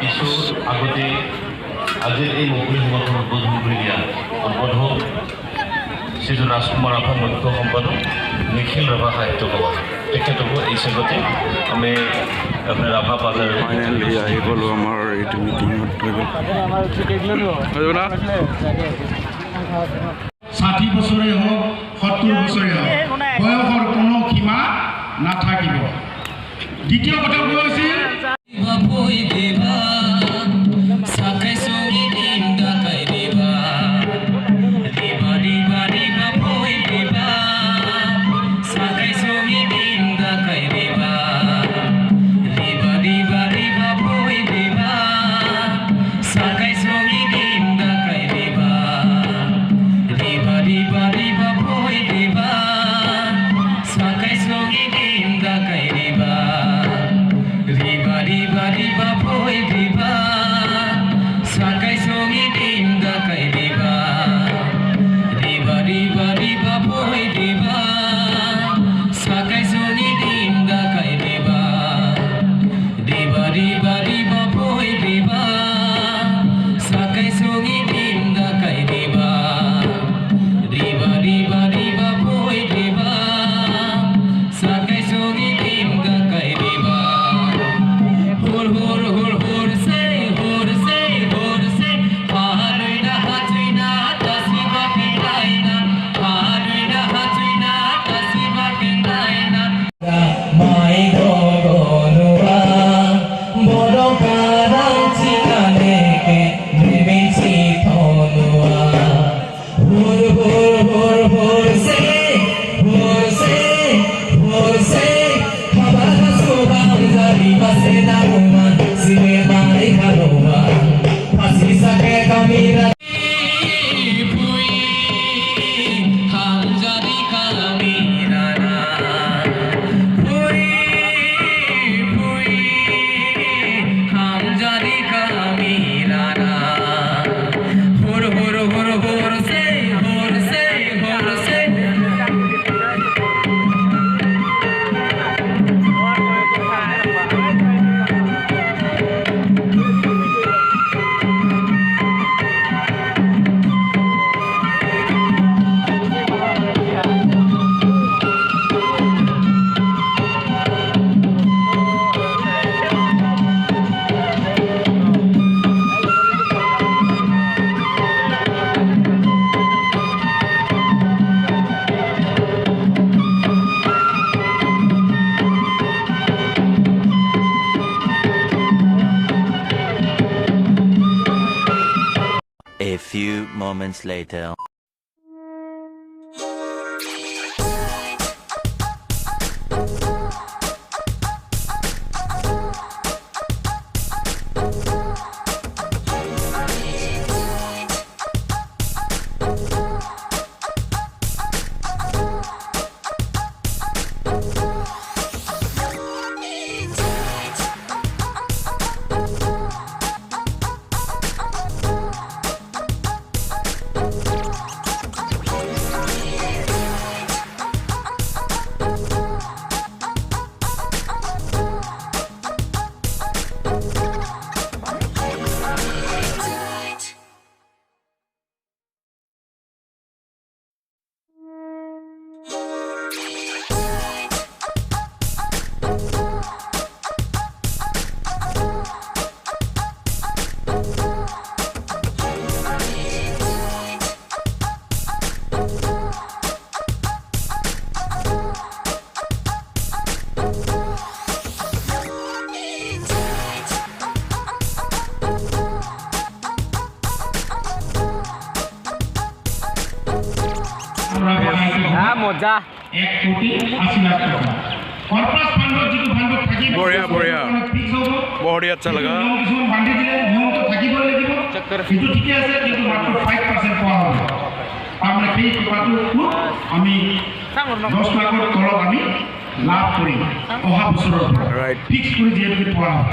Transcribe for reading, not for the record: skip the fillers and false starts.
কিছু আগতে আজিৰ এই মুকলি সভাখন উদ্বোধন কৰি দিয়া সম্পাদক শ্ৰীযুত ৰাজকুমাৰ আফা মুখ্য সম্পাদক নিখিল ৰাভা সাহিত্য সভা তেখেতকো এই স্বাগতে আমি আপোনাৰ ৰাভা পাজাৰ ফাইনেলি আহি গ'লো আমাৰ এইটো মিটিঙত 60 বছৰে হওক 70 বছৰে হওক বয়সৰ কোনো সীমা নাথাকিব দ্বিতীয় কথা কৈছিল A few moments later. মজা 1,80,00,000 টাকা কর্পোরেট ফান্ডৰ যিটো ফান্ড থাকিব বঢ়িয়া বঢ়িয়া বহুত আচ্ছা লাগা কিছুমান বান্ধি দিলে নিয়ম তো থাকিব লাগিব কিন্তু ঠিকে আছে কিন্তু মাত্ৰ 5% পোৱা হ'ব আমরা সেই কথাটো আমি 10 লাখৰ তলত আমি লাভ কৰিম অহা বছৰৰ ৰাইট ফিক্স কৰি যিহেতু পোৱা হ'ব